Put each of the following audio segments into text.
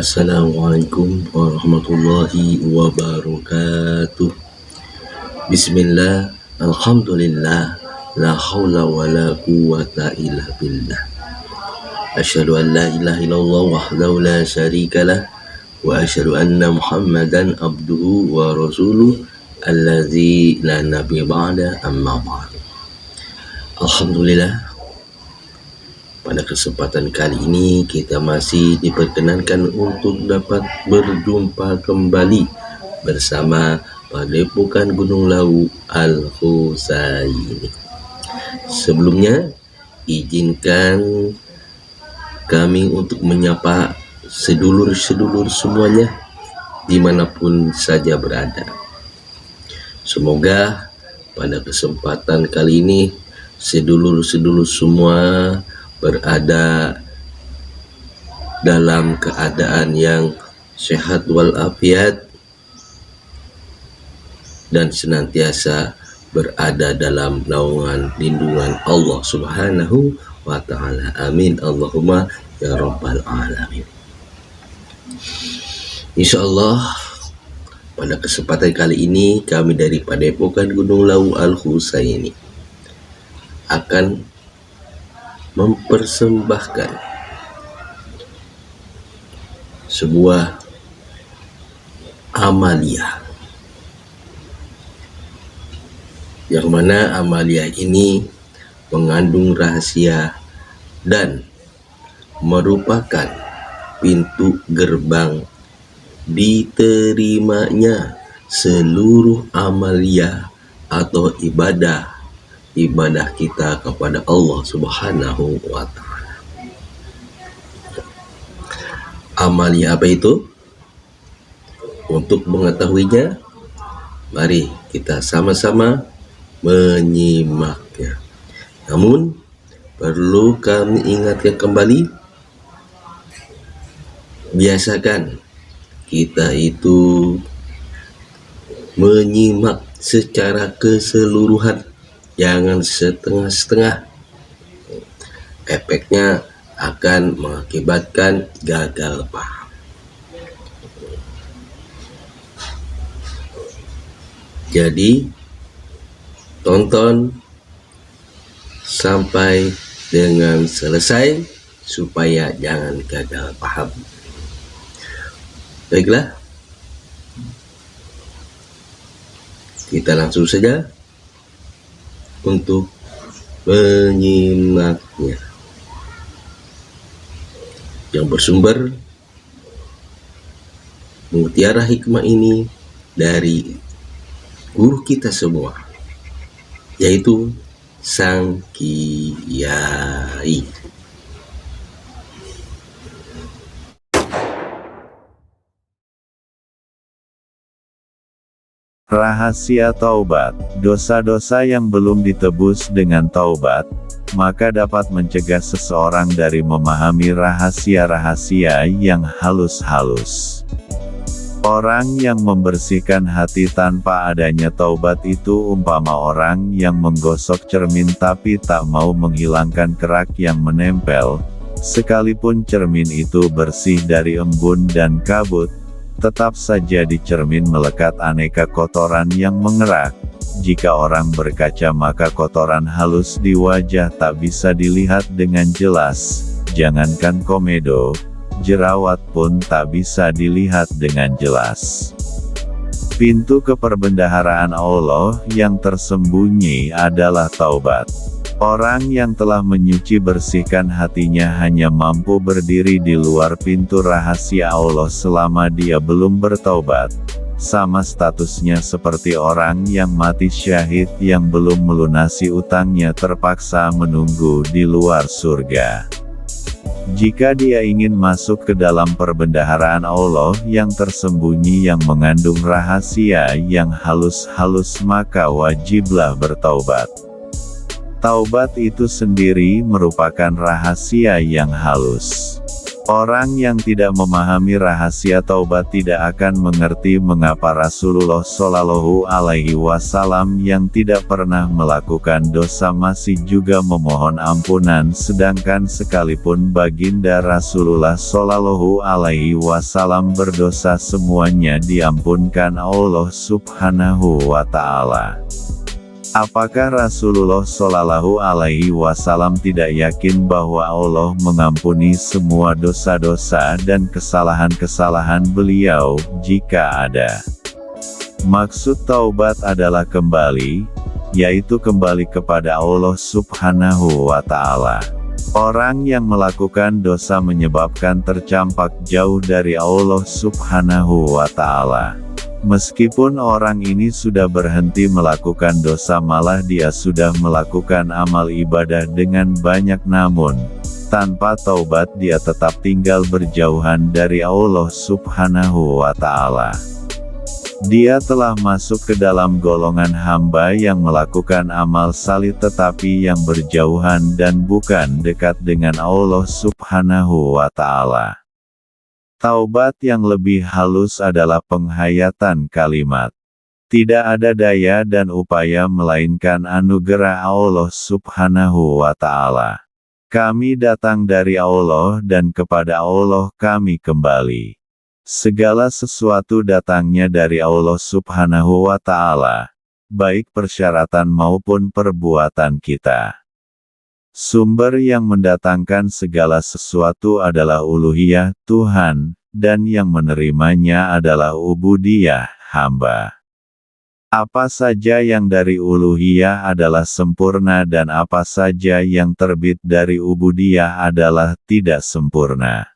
Assalamualaikum warahmatullahi wabarakatuh. Bismillah, alhamdulillah, la haula wa la quwwata illa billah. Asyhadu an la ilaha illallah wahdahu la syarikalah wa asyhadu anna Muhammadan abduhu wa rasuluh allazi la nabiyya ba'da amma ba'du. Alhamdulillah, pada kesempatan kali ini kita masih diperkenankan untuk dapat berjumpa kembali bersama Padepokan Gunung Lawu Al-Husaini. Sebelumnya, izinkan kami untuk menyapa sedulur-sedulur semuanya dimanapun saja berada. Semoga pada kesempatan kali ini sedulur-sedulur semua berada dalam keadaan yang sehat walafiat dan senantiasa berada dalam naungan lindungan Allah Subhanahu wa ta'ala. Amin Allahumma ya rabbal alamin. Insyaallah pada kesempatan kali ini kami dari Padepokan Gunung Lawu Al-Husaini akan mempersembahkan sebuah amalia, yang mana amalia ini mengandung rahasia dan merupakan pintu gerbang diterimanya seluruh amalia atau ibadah kita kepada Allah Subhanahu wa ta'ala. Amalia apa itu? Untuk mengetahuinya, mari kita sama-sama menyimaknya. Namun, perlu kami ingatkan kembali, biasakan kita itu menyimak secara keseluruhan, jangan setengah-setengah. Efeknya akan mengakibatkan gagal paham. Jadi, tonton sampai dengan selesai supaya jangan gagal paham. Baiklah, kita langsung saja untuk menyimaknya, yang bersumber mutiara hikmah ini dari guru kita semua, yaitu Sang Kiai. Rahasia taubat. Dosa-dosa yang belum ditebus dengan taubat, maka dapat mencegah seseorang dari memahami rahasia-rahasia yang halus-halus. Orang yang membersihkan hati tanpa adanya taubat itu umpama orang yang menggosok cermin tapi tak mau menghilangkan kerak yang menempel. Sekalipun cermin itu bersih dari embun dan kabut, tetap saja di cermin melekat aneka kotoran yang mengerak. Jika orang berkaca maka kotoran halus di wajah tak bisa dilihat dengan jelas. Jangankan komedo, jerawat pun tak bisa dilihat dengan jelas. Pintu keperbendaharaan Allah yang tersembunyi adalah taubat. Orang yang telah menyuci bersihkan hatinya hanya mampu berdiri di luar pintu rahasia Allah selama dia belum bertaubat. Sama statusnya seperti orang yang mati syahid yang belum melunasi utangnya terpaksa menunggu di luar surga. Jika dia ingin masuk ke dalam perbendaharaan Allah yang tersembunyi yang mengandung rahasia yang halus-halus, maka wajiblah bertaubat. Taubat itu sendiri merupakan rahasia yang halus. Orang yang tidak memahami rahasia taubat tidak akan mengerti mengapa Rasulullah Shallallahu Alaihi Wasallam yang tidak pernah melakukan dosa masih juga memohon ampunan, sedangkan sekalipun baginda Rasulullah Shallallahu Alaihi Wasallam berdosa semuanya diampunkan Allah Subhanahu wa Ta'ala. Apakah Rasulullah Shallallahu Alaihi Wasallam tidak yakin bahwa Allah mengampuni semua dosa-dosa dan kesalahan-kesalahan beliau, jika ada? Maksud taubat adalah kembali, yaitu kembali kepada Allah Subhanahu wa Ta'ala. Orang yang melakukan dosa menyebabkan tercampak jauh dari Allah Subhanahu wa Ta'ala. Meskipun orang ini sudah berhenti melakukan dosa, malah dia sudah melakukan amal ibadah dengan banyak, namun tanpa taubat dia tetap tinggal berjauhan dari Allah Subhanahu wa Ta'ala. Dia telah masuk ke dalam golongan hamba yang melakukan amal salih tetapi yang berjauhan dan bukan dekat dengan Allah Subhanahu wa Ta'ala. Taubat yang lebih halus adalah penghayatan kalimat. Tidak ada daya dan upaya melainkan anugerah Allah Subhanahu wa Ta'ala. Kami datang dari Allah dan kepada Allah kami kembali. Segala sesuatu datangnya dari Allah Subhanahu wa Ta'ala, baik persyaratan maupun perbuatan kita. Sumber yang mendatangkan segala sesuatu adalah uluhiyah, Tuhan, dan yang menerimanya adalah ubudiyah, hamba. Apa saja yang dari uluhiyah adalah sempurna dan apa saja yang terbit dari ubudiyah adalah tidak sempurna.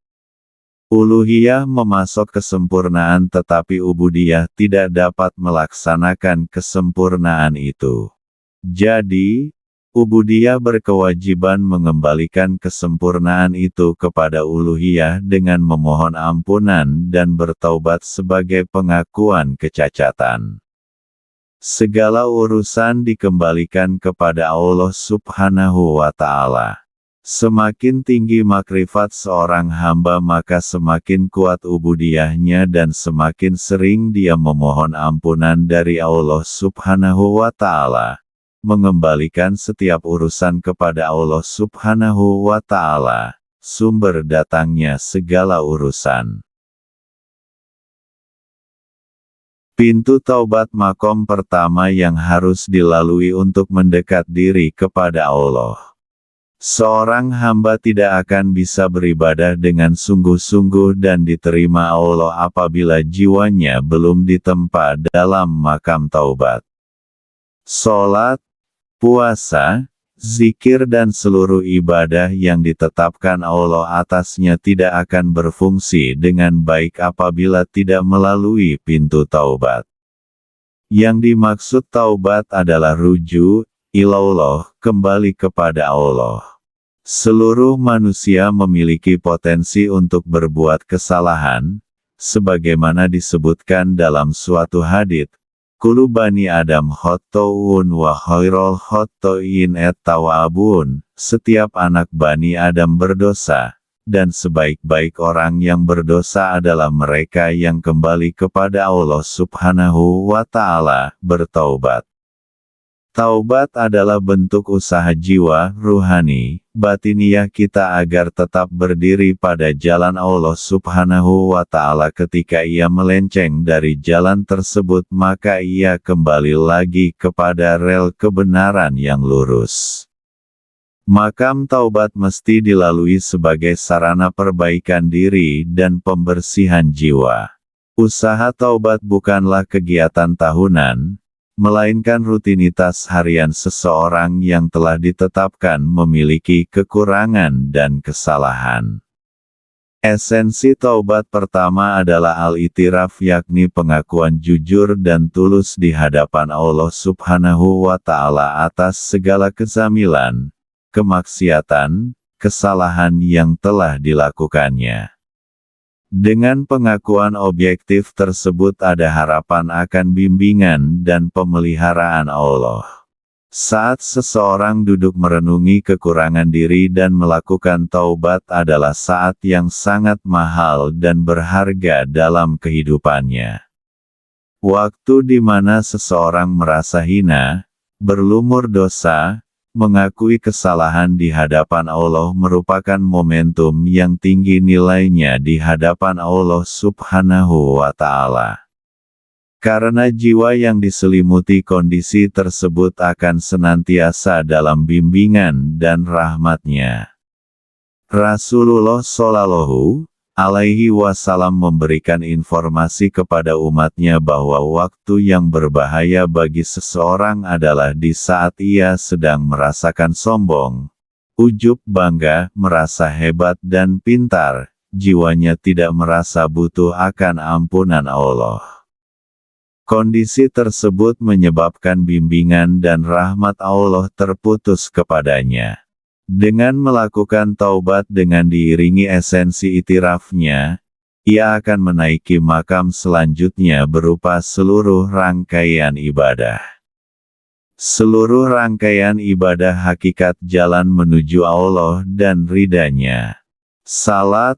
Uluhiyah memasok kesempurnaan tetapi ubudiyah tidak dapat melaksanakan kesempurnaan itu. Jadi, ubudiyah berkewajiban mengembalikan kesempurnaan itu kepada uluhiyah dengan memohon ampunan dan bertaubat sebagai pengakuan kecacatan. Segala urusan dikembalikan kepada Allah Subhanahu wa Ta'ala. Semakin tinggi makrifat seorang hamba maka semakin kuat ubudiyahnya dan semakin sering dia memohon ampunan dari Allah Subhanahu wa Ta'ala. Mengembalikan setiap urusan kepada Allah Subhanahu wa Ta'ala, sumber datangnya segala urusan. Pintu taubat makom pertama yang harus dilalui untuk mendekat diri kepada Allah. Seorang hamba tidak akan bisa beribadah dengan sungguh-sungguh dan diterima Allah apabila jiwanya belum ditempa dalam makam taubat. Salat, puasa, zikir dan seluruh ibadah yang ditetapkan Allah atasnya tidak akan berfungsi dengan baik apabila tidak melalui pintu taubat. Yang dimaksud taubat adalah rujuk ilallah, kembali kepada Allah. Seluruh manusia memiliki potensi untuk berbuat kesalahan, sebagaimana disebutkan dalam suatu hadits. Kullu bani Adam khotta'un wa khairul khotta'in at-tawwabun. Setiap anak bani Adam berdosa, dan sebaik-baik orang yang berdosa adalah mereka yang kembali kepada Allah Subhanahu wa Ta'ala, bertaubat. Taubat adalah bentuk usaha jiwa, ruhani, batiniyah kita agar tetap berdiri pada jalan Allah Subhanahu wa Ta'ala. Ketika ia melenceng dari jalan tersebut maka ia kembali lagi kepada rel kebenaran yang lurus. Makam taubat mesti dilalui sebagai sarana perbaikan diri dan pembersihan jiwa. Usaha taubat bukanlah kegiatan tahunan, melainkan rutinitas harian seseorang yang telah ditetapkan memiliki kekurangan dan kesalahan. Esensi taubat pertama adalah al-i'tiraf, yakni pengakuan jujur dan tulus di hadapan Allah Subhanahu wa Ta'ala atas segala kezamilan, kemaksiatan, kesalahan yang telah dilakukannya. Dengan pengakuan objektif tersebut ada harapan akan bimbingan dan pemeliharaan Allah. Saat seseorang duduk merenungi kekurangan diri dan melakukan taubat adalah saat yang sangat mahal dan berharga dalam kehidupannya. Waktu di mana seseorang merasa hina, berlumur dosa, mengakui kesalahan di hadapan Allah merupakan momentum yang tinggi nilainya di hadapan Allah Subhanahu wa Ta'ala. Karena jiwa yang diselimuti kondisi tersebut akan senantiasa dalam bimbingan dan rahmat-Nya. Rasulullah Shallallahu Alaihi Wasallam memberikan informasi kepada umatnya bahwa waktu yang berbahaya bagi seseorang adalah di saat ia sedang merasakan sombong, ujub, bangga, merasa hebat dan pintar, jiwanya tidak merasa butuh akan ampunan Allah. Kondisi tersebut menyebabkan bimbingan dan rahmat Allah terputus kepadanya. Dengan melakukan taubat dengan diiringi esensi itirafnya, ia akan menaiki makam selanjutnya berupa seluruh rangkaian ibadah. Seluruh rangkaian ibadah hakikat jalan menuju Allah dan ridha-Nya. Salat,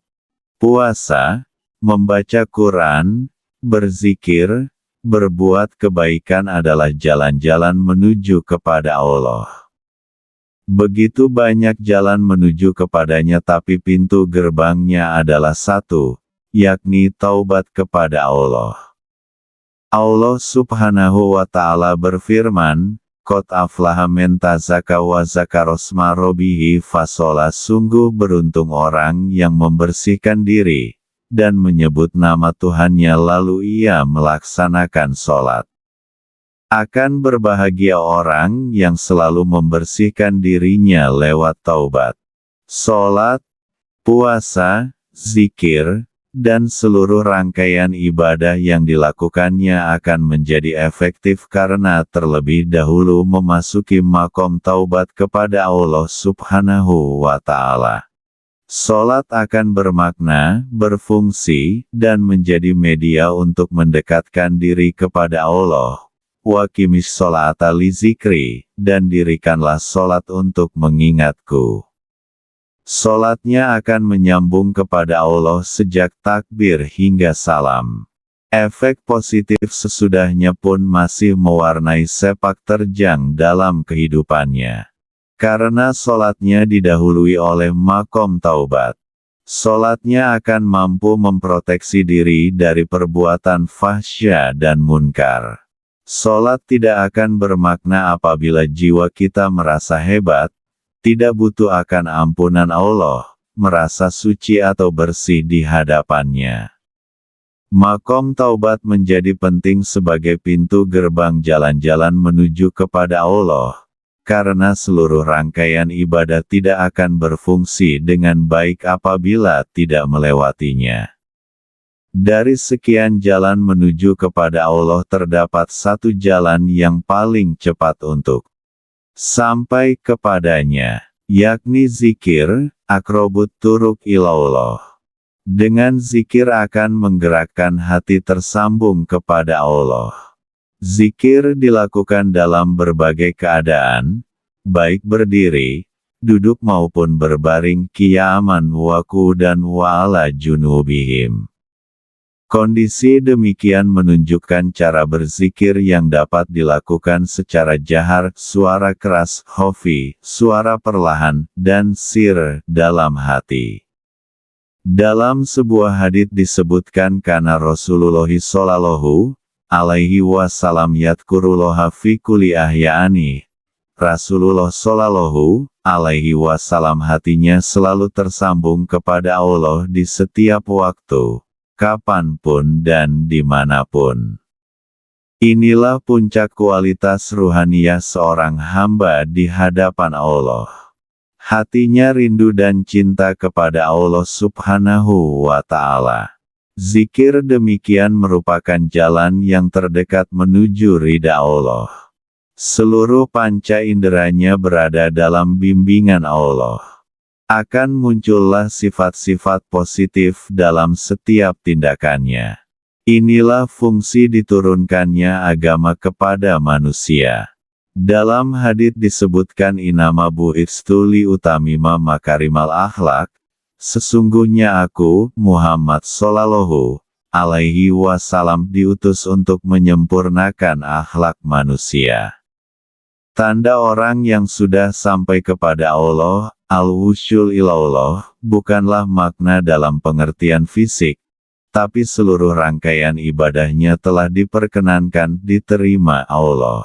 puasa, membaca Quran, berzikir, berbuat kebaikan adalah jalan-jalan menuju kepada Allah. Begitu banyak jalan menuju kepadanya tapi pintu gerbangnya adalah satu, yakni taubat kepada Allah. Allah Subhanahu wa Ta'ala berfirman, Qad aflaha man tazakka wa zakarasma robbihi fashola, sungguh beruntung orang yang membersihkan diri dan menyebut nama Tuhannya lalu ia melaksanakan sholat. Akan berbahagia orang yang selalu membersihkan dirinya lewat taubat. Sholat, puasa, zikir, dan seluruh rangkaian ibadah yang dilakukannya akan menjadi efektif karena terlebih dahulu memasuki makom taubat kepada Allah Subhanahu wa Ta'ala. Sholat akan bermakna, berfungsi, dan menjadi media untuk mendekatkan diri kepada Allah. Waqimis sholata li zikri, dan dirikanlah sholat untuk mengingatku. Sholatnya akan menyambung kepada Allah sejak takbir hingga salam. Efek positif sesudahnya pun masih mewarnai sepak terjang dalam kehidupannya. Karena sholatnya didahului oleh makom taubat. Sholatnya akan mampu memproteksi diri dari perbuatan fahsya dan munkar. Sholat tidak akan bermakna apabila jiwa kita merasa hebat, tidak butuh akan ampunan Allah, merasa suci atau bersih di hadapannya. Makom taubat menjadi penting sebagai pintu gerbang jalan-jalan menuju kepada Allah. Karena seluruh rangkaian ibadah tidak akan berfungsi dengan baik apabila tidak melewatinya. Dari sekian jalan menuju kepada Allah terdapat satu jalan yang paling cepat untuk sampai kepadanya, yakni zikir, aqrabut turuq ilallah. Dengan zikir akan menggerakkan hati tersambung kepada Allah. Zikir dilakukan dalam berbagai keadaan, baik berdiri, duduk maupun berbaring, qiyaman wa qu'udan wa ala junubihim. Kondisi demikian menunjukkan cara berzikir yang dapat dilakukan secara jahar, suara keras, khafi, suara perlahan, dan sir, dalam hati. Dalam sebuah hadits disebutkan karena Rasulullah Shallallahu Alaihi Wasallam yadkurullaha fi kulli ahyaani. Rasulullah Shallallahu Alaihi Wasallam hatinya selalu tersambung kepada Allah di setiap waktu, kapanpun dan dimanapun. Inilah puncak kualitas ruhaniyah seorang hamba di hadapan Allah. Hatinya rindu dan cinta kepada Allah Subhanahu wa Ta'ala. Zikir demikian merupakan jalan yang terdekat menuju ridha Allah. Seluruh panca inderanya berada dalam bimbingan Allah. Akan muncullah sifat-sifat positif dalam setiap tindakannya. Inilah fungsi diturunkannya agama kepada manusia. Dalam hadits disebutkan inama bu'itstu li utamima makarimal akhlak, sesungguhnya aku, Muhammad Shallallahu alaihi wasallam diutus untuk menyempurnakan akhlak manusia. Tanda orang yang sudah sampai kepada Allah, al-wusul ilallah, bukanlah makna dalam pengertian fisik, tapi seluruh rangkaian ibadahnya telah diperkenankan diterima Allah.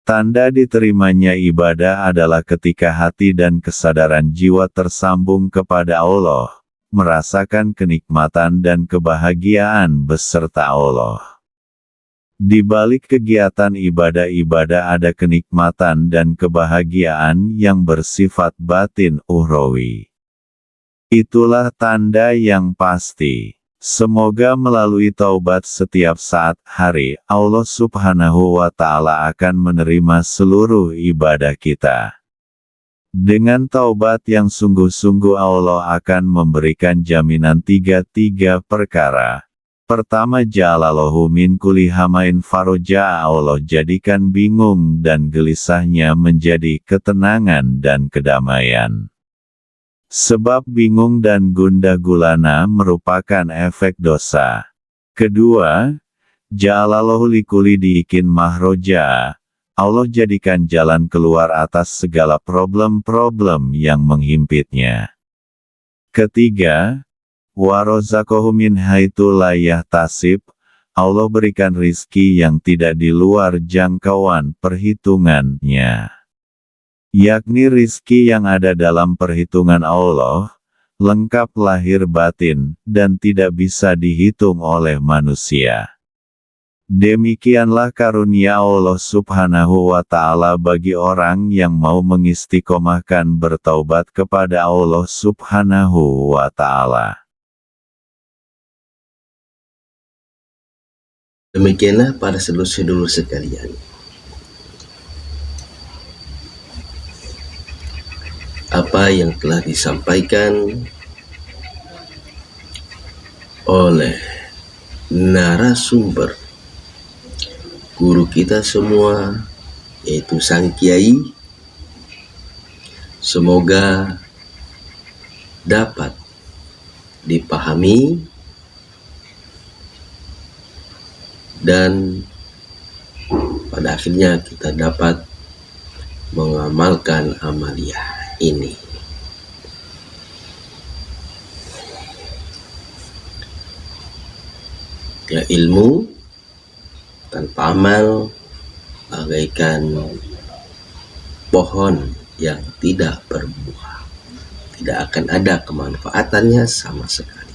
Tanda diterimanya ibadah adalah ketika hati dan kesadaran jiwa tersambung kepada Allah, merasakan kenikmatan dan kebahagiaan beserta Allah. Di balik kegiatan ibadah-ibadah ada kenikmatan dan kebahagiaan yang bersifat batin ukhrawi. Itulah tanda yang pasti. Semoga melalui taubat setiap saat, hari, Allah Subhanahu wa Ta'ala akan menerima seluruh ibadah kita. Dengan taubat yang sungguh-sungguh Allah akan memberikan jaminan tiga perkara. Pertama, ja'alallahu min kulli hamain faroja, Allah jadikan bingung dan gelisahnya menjadi ketenangan dan kedamaian. Sebab bingung dan gundah gulana merupakan efek dosa. Kedua, ja'alallahu likulli diikin mahroja, Allah jadikan jalan keluar atas segala problem-problem yang menghimpitnya. Ketiga, warozaqahu min haitsu la yahtasib, Allah berikan rizki yang tidak di luar jangkauan perhitungannya. Yakni rizki yang ada dalam perhitungan Allah, lengkap lahir batin, dan tidak bisa dihitung oleh manusia. Demikianlah karunia Allah Subhanahu wa Ta'ala bagi orang yang mau mengistiqomahkan bertaubat kepada Allah Subhanahu wa Ta'ala. Demikianlah para sedulur-sedulur sekalian, apa yang telah disampaikan oleh narasumber guru kita semua, yaitu Sang Kiai, semoga dapat dipahami dan pada akhirnya kita dapat mengamalkan amaliyah ini. Ya, ilmu tanpa amal bagaikan pohon yang tidak berbuah, tidak akan ada kemanfaatannya sama sekali.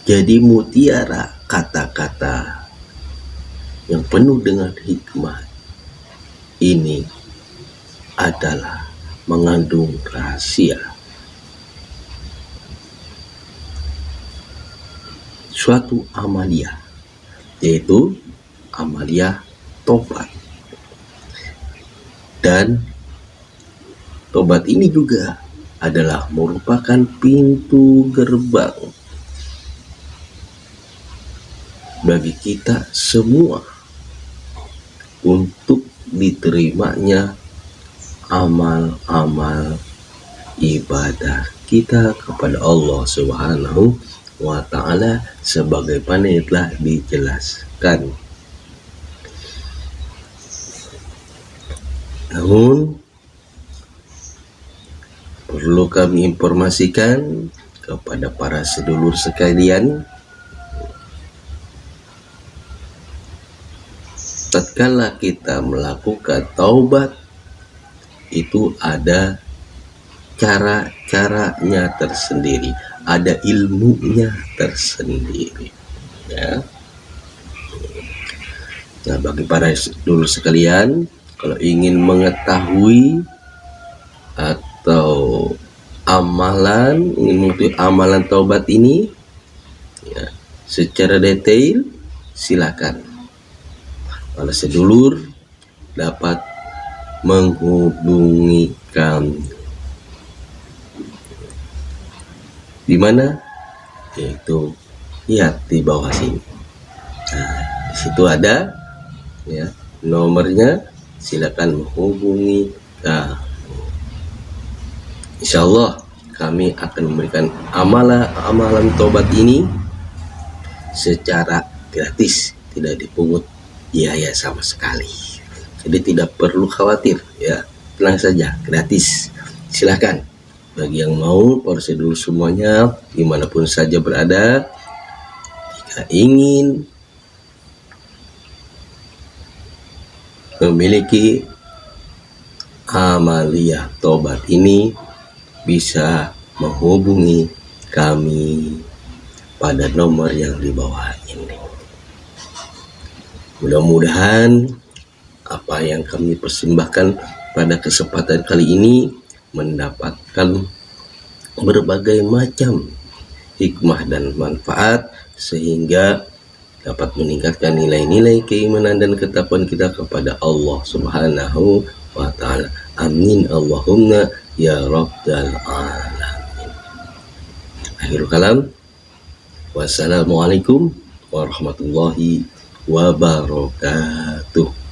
Jadi mutiara kata-kata yang penuh dengan hikmah ini adalah mengandung rahasia suatu amaliyah, yaitu amaliyah tobat. Dan tobat ini juga adalah merupakan pintu gerbang bagi kita semua untuk diterimanya amal-amal ibadah kita kepada Allah Subhanahu wa Ta'ala sebagaimana yang telah dijelaskan. Namun perlu kami informasikan kepada para sedulur sekalian, tatkala kita melakukan taubat itu ada cara-caranya tersendiri, ada ilmunya tersendiri, ya. Nah, bagi para sedulur sekalian, kalau ingin mengetahui atau ingin mengetahui amalan taubat ini, ya, secara detail, silakan para sedulur dapat menghubungi kami. Di mana? Yaitu lihat di bawah sini. Nah, di situ ada ya nomornya, silakan menghubungi Insya Allah kami akan memberikan amalan tobat ini secara gratis, tidak dipungut biaya sama sekali. Jadi tidak perlu khawatir ya, tenang saja, gratis. Silakan bagi yang mau prosedur semuanya dimanapun saja berada, jika ingin memiliki amaliyah tobat ini bisa menghubungi kami pada nomor yang di bawah ini. Mudah-mudahan apa yang kami persembahkan pada kesempatan kali ini mendapatkan berbagai macam hikmah dan manfaat sehingga dapat meningkatkan nilai-nilai keimanan dan ketakwaan kita kepada Allah Subhanahu wa ta'ala. Amin Allahumma ya Rabbal Alamin. Akhirul kalam. Wassalamualaikum warahmatullahi wabarakatuh.